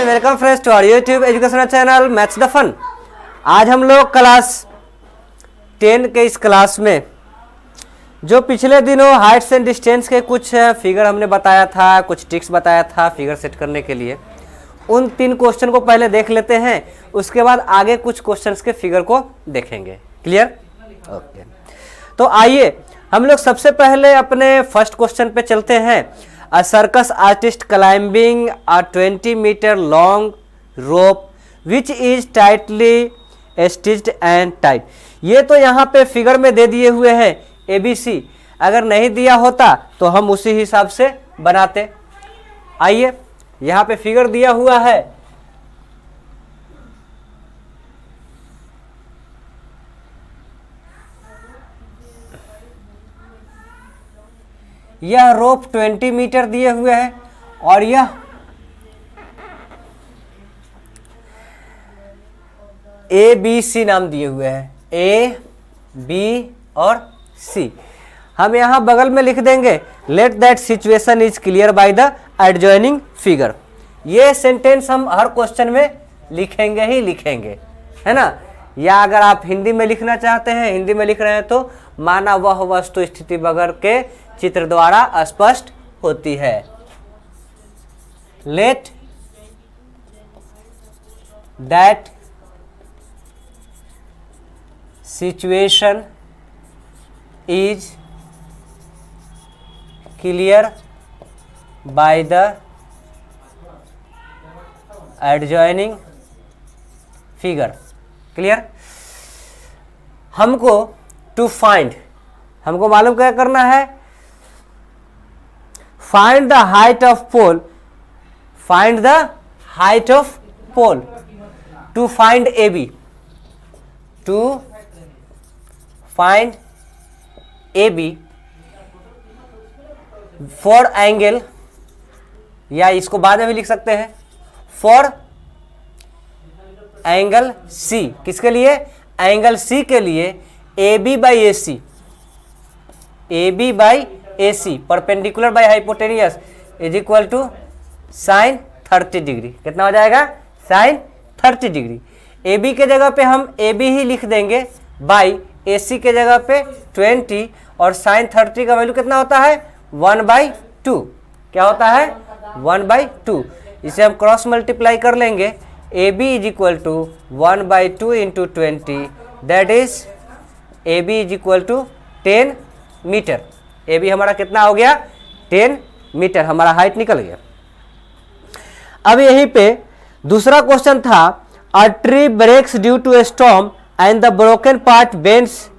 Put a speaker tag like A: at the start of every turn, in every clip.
A: Welcome friends to our YouTube educational channel maths the fun. आज हम लोग class 10 के इस क्लास में जो पिछले दिनों हाइट्स एंड डिस्टेंस के कुछ फिगर हमने बताया था, कुछ ट्रिक्स बताया था फिगर सेट करने के लिए, उन 3 क्वेश्चन को पहले देख लेते हैं। उसके बाद आगे कुछ क्वेश्चंस के फिगर को देखेंगे। क्लियर? ओके। तो आइए हम लोग सबसे पहले अपने फर्स्ट क्वेश्चन पे चलते हैं। A circus artist climbing a 20 meter long rope which is tightly stitched and tied। ये तो यहाँ पे फिगर में दे दिए हुए हैं ABC। अगर नहीं दिया होता तो हम उसी हिसाब से बनाते। आइए यहाँ पे फिगर दिया हुआ है। यह रोप 20 मीटर दिए हुए है और यह ABC नाम दिए हुए हैं, A, B और C। हम यहाँ बगल में लिख देंगे late that situation is clear by the adjoining figure. ये सेंटेंस हम हर क्वेश्चन में लिखेंगे ही लिखेंगे, है ना। या अगर आप हिंदी में लिखना चाहते हैं, हिंदी में लिख रहे हैं तो माना वह वस्तु स्थिति बगैर के चित्र द्वारा स्पष्ट होती है। Let that situation is clear by the adjoining figure. Clear? हमको टू फाइंड, हमको मालूम क्या करना है। Find the height of pole, find the height of pole to find AB, to find AB for angle, या इसको बाद में भी लिख सकते हैं फॉर एंगल C। किसके लिए? एंगल C के लिए AB by AC, AB by AC perpendicular by hypotenuse is equal to sine 30 degree. कितना हो जाएगा? Sign 30 degree. AB के जगह पे हम AB ही लिख देंगे बाई AC के जगह पे 20, और साइन 30 का वैल्यू कितना होता है? 1/2। क्या होता है? 1/2। इसे हम क्रॉस मल्टीप्लाई कर लेंगे। AB is equal to 1/2 into 20, that is AB is equal to 10 metre. AB हमारा कितना हो गया? 10 मीटर हमारा हाइट निकल गया। अब यहीं पे दूसरा क्वेश्चन था, a tree breaks due to a storm and the broken part bends,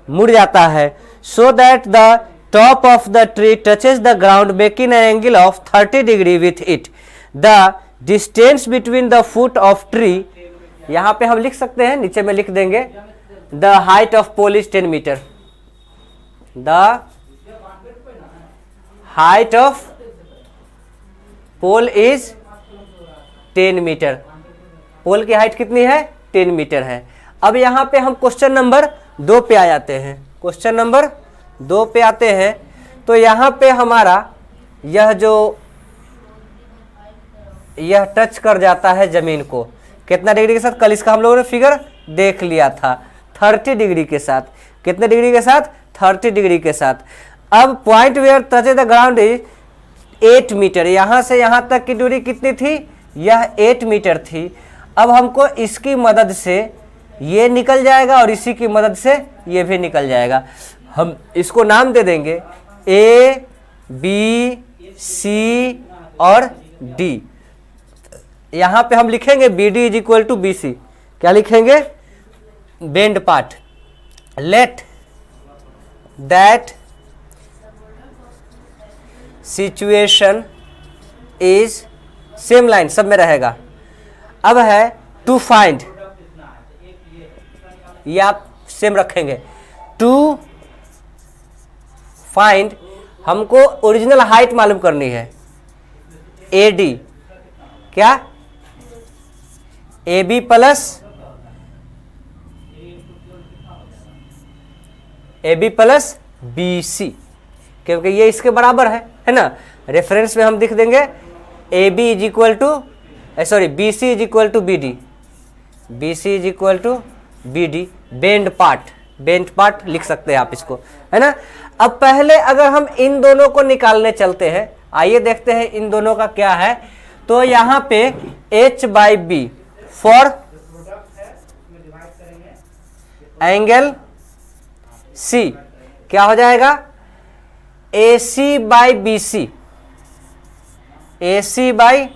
A: मुड़ जाता है, so that the top of the tree touches the ground making an angle of 30 degree with it. The distance between the foot of tree, यहाँ पे हम लिख सकते हैं, नीचे में लिख देंगे the height of pole is 10 metre. The height of pole is 10 metre. Pole की हाइट कितनी है? 10 मीटर है। अब यहाँ पे हम क्वेश्चन नंबर 2 पे आ जाते हैं। क्वेश्चन नंबर 2 पे आते हैं तो यहाँ पे हमारा यह टच कर जाता है जमीन को। कितना डिग्री के साथ? कल इसका हम लोगों ने फिगर देख लिया था, 30 डिग्री के साथ। कितने डिग्री के साथ? 30 डिग्री के साथ। अब point where touch the ground is 8 metre. यहाँ से यहाँ तक की दूरी कितनी थी? यह 8 मीटर थी। अब हमको इसकी मदद से ये निकल जाएगा और इसी की मदद से ये भी निकल जाएगा। हम इसको नाम दे देंगे A, B, C और D। यहाँ पे हम लिखेंगे BD is equal to BC। क्या लिखेंगे? Bend part. Let that situation is, same line सब में रहेगा। अब है टू फाइंड, ये आप सेम रखेंगे। टू फाइंड, हमको ओरिजिनल हाइट मालूम करनी है। AD क्या? AB प्लस BC, क्योंकि ये इसके बराबर है ना। रेफरेंस में हम लिख देंगे AB is equal to sorry B C is equal to B D, B C is equal to B D, bend part लिख सकते हैं आप इसको, है ना। अब पहले अगर हम इन दोनों को निकालने चलते हैं, आइए देखते हैं इन दोनों का क्या है। तो यहाँ पे h by B for angle C क्या हो जाएगा, AC by B C, AC by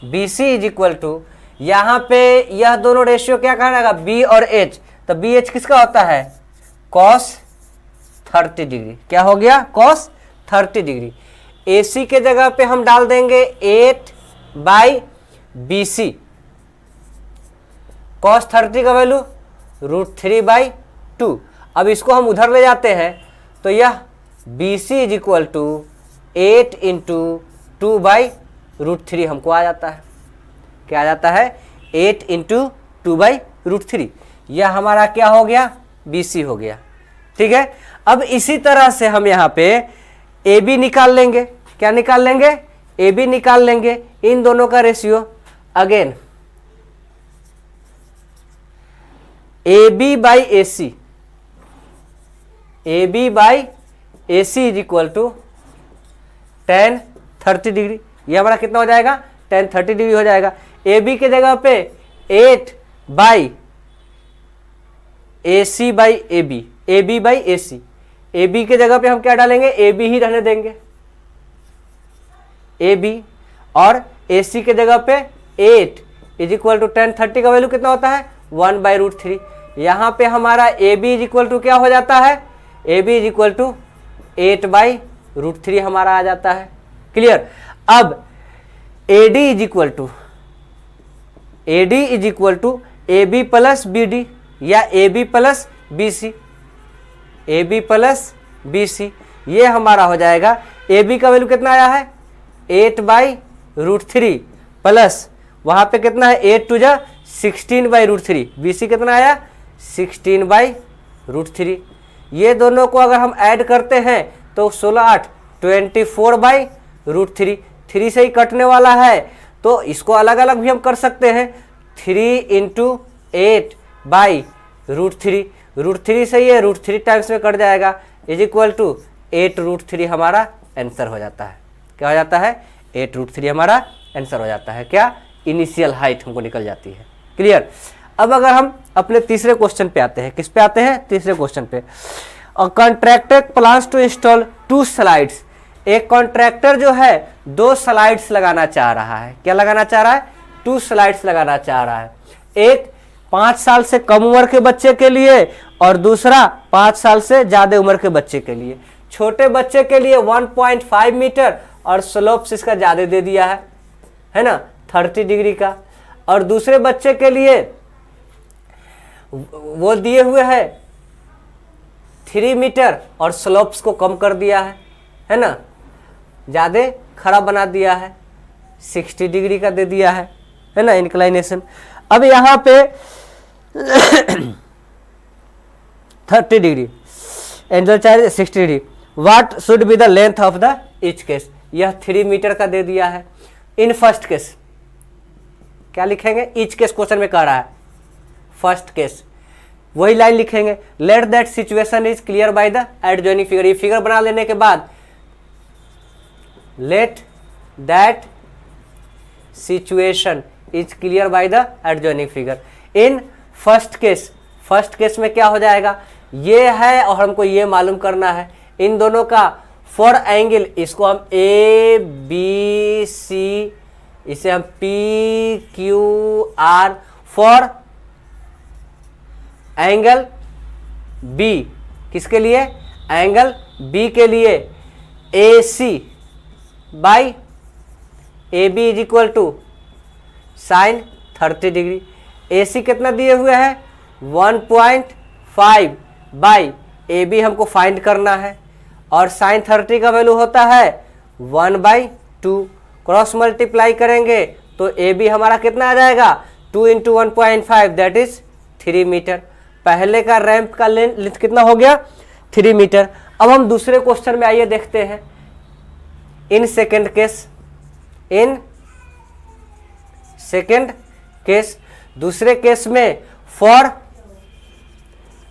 A: B C is equal to, यहाँ पे यह दोनों रेशियो क्या कहलाएगा, B और H, तो BH किसका होता है, cos 30 डिग्री, क्या हो गया, cos 30 डिग्री। AC के जगह पे हम डाल देंगे 8 बाई बी सी, cos 30 का वैल्यू √3/2। अब इसको हम उधर ले जाते हैं तो यह B C is equal to 8 into 2/√3 हमको आ जाता है, क्या आ जाता है, 8 इंटू 2/√3। यह हमारा क्या हो गया, बी सी हो गया, ठीक है। अब इसी तरह से हम यहाँ पे ए बी निकाल लेंगे, क्या निकाल लेंगे, ए बी निकाल लेंगे, इन दोनों का ratio again A B by A C, A B by A C is equal to tan 30 degree, ये हमारा कितना हो जाएगा, tan 30 डिग्री हो जाएगा। ए बी के जगह पे 8 by A C by A B, A B by A C, A B के जगह पे हम क्या डालेंगे, ए बी ही रहने देंगे, ए बी, और ए सी के जगह पे 8 इज इक्वल टू tan 30 का वैल्यू कितना होता है, 1/√3। यहाँ पे हमारा A B is equal to क्या हो जाता है, A B is equal to 8/√3 हमारा आ जाता है, क्लियर। अब A D is equal to, A D is equal to A B plus B D या A B plus B C, A B plus B C, ये हमारा हो जाएगा, ए बी का वैल्यू कितना आया है, 8/√3 प्लस वहाँ पे कितना है, 8 टू जा 16/√3, बी सी कितना आया, 16/√3। ये दोनों को अगर हम ऐड करते हैं तो 16 8 24/√3, 3 से ही कटने वाला है तो इसको अलग अलग भी हम कर सकते हैं, 3 इंटू 8/√3, √3 से ये √3 टाइम्स में कट जाएगा, इज इक्वल टू 8√3 हमारा आंसर हो जाता है, क्या हो जाता है, 8√3 हमारा आंसर हो जाता है, क्या, इनिशियल हाइट हमको निकल जाती है, क्लियर। अब अगर हम अपने तीसरे क्वेश्चन पे आते हैं, किस पे आते हैं, तीसरे क्वेश्चन पे। Contractor plans to install 2 slides, एक कॉन्ट्रैक्टर जो है 2 स्लाइड्स लगाना चाह रहा है, क्या लगाना चाह रहा है, 2 स्लाइड्स लगाना चाह रहा है, एक 5 साल से कम उम्र के बच्चे के लिए और दूसरा 5 साल से ज्यादा उम्र के बच्चे के लिए। छोटे बच्चे के लिए 1.5 मीटर और स्लोप्स इसका ज्यादा दे दिया है ना, 30 डिग्री का, और दूसरे बच्चे के लिए वो दिए हुए है 3 मीटर और स्लोप्स को कम कर दिया है ना, ज्यादा खड़ा बना दिया है, 60 डिग्री का दे दिया है ना इंक्लाइनेशन। अब यहाँ पे 30 डिग्री एंगल चाहिए 60 degree, what should be the length of the each case, यह 3 मीटर का दे दिया है। इन फर्स्ट केस क्या लिखेंगे, ईच केस क्वेश्चन में कह रहा है, फर्स्ट केस वही लाइन लिखेंगे, late that situation is clear by the adjoining figure, ये फिगर बना लेने के बाद late that situation is clear by the adjoining figure. In first case में क्या हो जाएगा, ये है और हमको ये मालूम करना है, इन दोनों का फॉर एंगल, इसको हम ए बी सी, इसे हम P Q R, for angle B, किसके लिए, एंगल बी के लिए A C by A B is equal to sine 30 degree. A C कितना दिए हुए हैं 1.5 बाई ए बी हमको फाइंड करना है, और साइन 30 का वैल्यू होता है 1/2, क्रॉस मल्टीप्लाई करेंगे तो ए बी हमारा कितना आ जाएगा, 2 इंटू 1.5 दैट इज 3 मीटर। पहले का रैंप का लेंथ कितना हो गया, 3 मीटर। अब हम दूसरे क्वेश्चन में आइए देखते हैं, इन सेकेंड सेकेंड केस। दूसरे केस में फॉर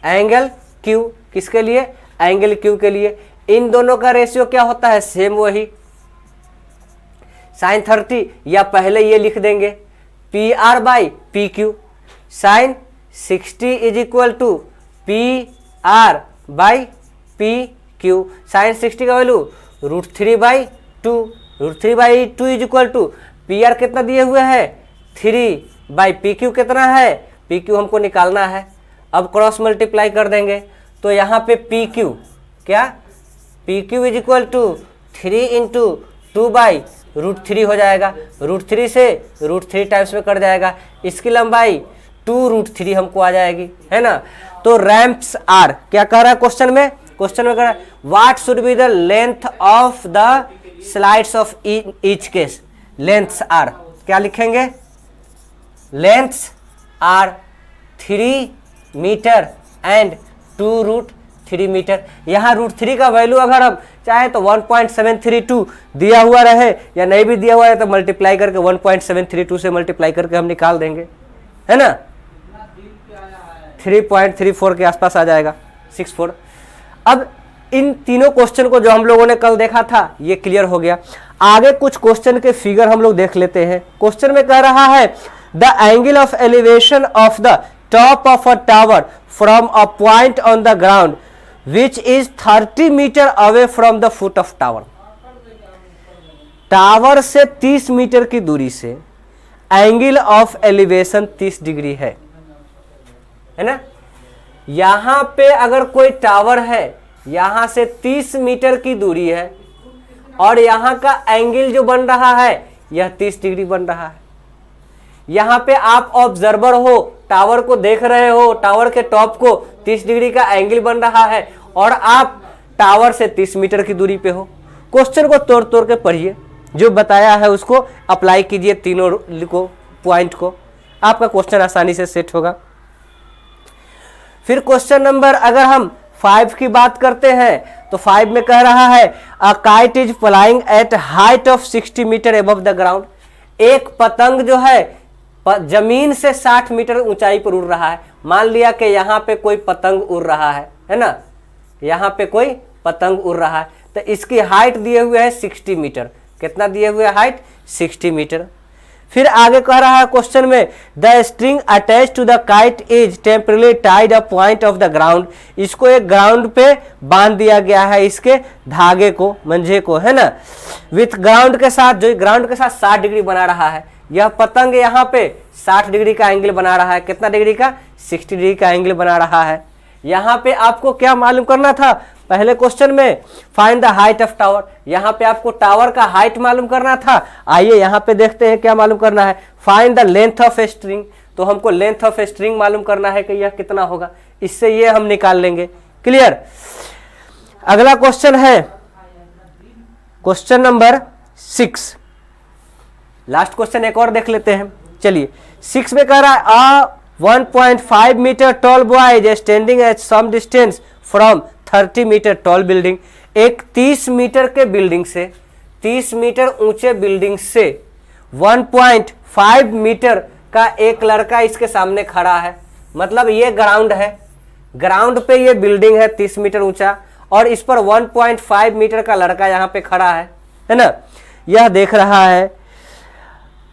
A: एंगल क्यू, किसके लिए? एंगल क्यू के लिए। इन दोनों का रेशियो क्या होता है? सेम वही साइन 30, या पहले ये लिख देंगे P R by P Q. Sine 60 is equal to P R by P Q. Sine 60 का value √3/2, √3/2 is equal to P R कितना दिए हुए है? 3/पी क्यू कितना है? पी क्यू हमको निकालना है। अब क्रॉस मल्टीप्लाई कर देंगे तो यहाँ पे पी क्यू क्या? P Q is equal to 3 into 2/√3 हो जाएगा। √3 से √3 टाइम्स में कट जाएगा, इसकी लंबाई 2√3 हमको आ जाएगी, है ना। तो रैम्प्स आर क्या कह रहा है क्वेश्चन में? क्वेश्चन में कह रहा है what should be the length of the slides of each case. Lengths are क्या लिखेंगे? Lengths are 3 metre and 2√3 metre. यहाँ √3 का वैल्यू अगर हम चाहे तो 1.732 दिया हुआ रहे या नहीं भी दिया हुआ है तो मल्टीप्लाई करके 1.732 से मल्टीप्लाई करके हम निकाल देंगे, है ना। 3.34 के आसपास आ जाएगा, 64। अब इन तीनों क्वेश्चन को जो हम लोगों ने कल देखा था ये क्लियर हो गया। आगे कुछ क्वेश्चन के फिगर हम लोग देख लेते हैं। क्वेश्चन में कह रहा है the angle of elevation of the top of a tower from a point on the ground which is 30 metre away from the foot of tower. Tower से 30 मीटर की दूरी से एंगल ऑफ एलिवेशन 30 डिग्री है ना। यहां पे अगर कोई टावर है, यहां से 30 मीटर की दूरी है और यहां का एंगल जो बन रहा है यह 30 डिग्री बन रहा है। यहां पे आप ऑब्जर्वर हो, टावर को देख रहे हो, टावर के टॉप को 30 डिग्री का एंगल बन रहा है और आप टावर से 30 मीटर की दूरी पे हो। क्वेश्चन को तोड़ तोड़ के पढ़िए, जो बताया है उसको अप्लाई कीजिए, तीनों को पॉइंट को, आपका क्वेश्चन आसानी से सेट होगा। फिर क्वेश्चन नंबर अगर हम 5 की बात करते हैं तो 5 में कह रहा है a kite is flying at height of 60 metre above the ground. एक पतंग जो है जमीन से 60 मीटर ऊंचाई पर उड़ रहा है। मान लिया कि यहाँ पे कोई पतंग उड़ रहा है ना, यहाँ पे कोई पतंग उड़ रहा है तो इसकी हाइट दिए हुए है 60 मीटर। कितना दिए हुए हाइट? 60 मीटर। फिर आगे कह रहा है क्वेश्चन में the string attach to the kite is temporarily tied a point of the ground. इसको एक ग्राउंड पे बांध दिया गया है, इसके धागे को, मंझे को, है ना, विथ ग्राउंड के साथ, जो ग्राउंड के साथ 60 डिग्री बना रहा है। यह पतंग यहाँ पे 60 डिग्री का एंगल बना रहा है। कितना डिग्री का? 60 डिग्री का एंगल बना रहा है। यहाँ पे आपको क्या मालूम करना था? पहले क्वेश्चन में find the height of tower, यहाँ पे आपको टावर का हाइट मालूम करना था। आइए यहाँ पे देखते हैं क्या मालूम करना है। Find the length of a string, तो हमको लेंथ ऑफ ए स्ट्रिंग मालूम करना है कि यह कितना होगा, इससे ये हम निकाल लेंगे। क्लियर। अगला क्वेश्चन है क्वेश्चन नंबर 6। लास्ट क्वेश्चन एक और देख लेते हैं। चलिए 6 में कह रहा है 1.5 metre tall boy is standing at some distance from 30 metre tall building. एक 30 मीटर के बिल्डिंग से, 30 मीटर ऊंचे बिल्डिंग से 1.5 मीटर का एक लड़का इसके सामने खड़ा है। मतलब ये ग्राउंड है, ग्राउंड पे ये बिल्डिंग है 30 मीटर ऊंचा और इस पर 1.5 मीटर का लड़का यहाँ पे खड़ा है ना। यह देख रहा है।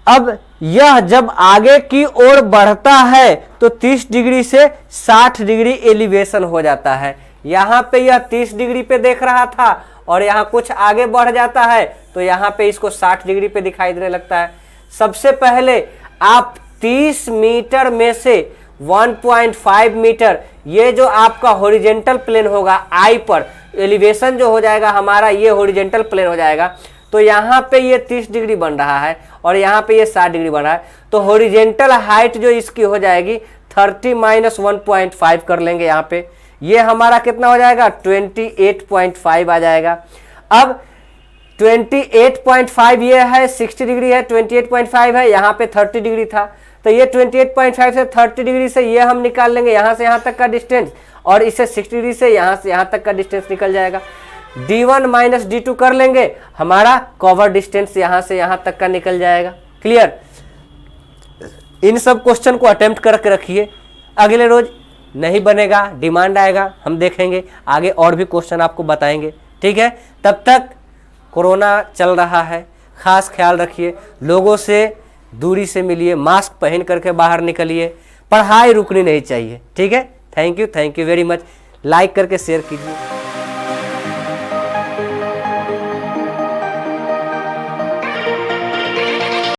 A: अब यह जब आगे की ओर बढ़ता है तो 30 डिग्री से 60 डिग्री एलिवेशन हो जाता है। यहाँ पे यह 30 डिग्री पे देख रहा था और यहाँ कुछ आगे बढ़ जाता है तो यहाँ पे इसको 60 डिग्री पे दिखाई देने लगता है। सबसे पहले आप 30 मीटर में से 1.5 मीटर, ये जो आपका हॉरिजेंटल प्लेन होगा आई पर, एलिवेशन जो हो जाएगा हमारा ये हॉरिजेंटल प्लेन हो जाएगा। तो यहाँ पे ये 30 डिग्री बन रहा है और यहाँ पे ये 60 डिग्री बन रहा है। तो हॉरिजेंटल हाइट जो इसकी हो जाएगी 30 माइनस 1.5 कर लेंगे यहाँ पे, ये हमारा कितना हो जाएगा? 28.5 आ जाएगा। अब 28.5 ये है, 60 डिग्री है, 28.5 है, यहाँ पे 30 डिग्री था तो ये 28.5 से 30 डिग्री से ये हम निकाल लेंगे यहाँ से यहाँ तक का डिस्टेंस और इसे 60 डिग्री से यहाँ से यहाँ तक का डिस्टेंस निकल जाएगा। D1 माइनस D2 कर लेंगे, हमारा कवर डिस्टेंस यहाँ से यहाँ तक का निकल जाएगा। क्लियर। इन सब क्वेश्चन को अटेम्प्ट करके रखिए। अगले रोज नहीं बनेगा, डिमांड आएगा, हम देखेंगे आगे और भी क्वेश्चन आपको बताएंगे। ठीक है, तब तक कोरोना चल रहा है, खास ख्याल रखिए, लोगों से दूरी से मिलिए, मास्क पहन करके बाहर निकलिए, पढ़ाई रुकनी नहीं चाहिए। ठीक है, thank you very much. Like करके शेयर कीजिए।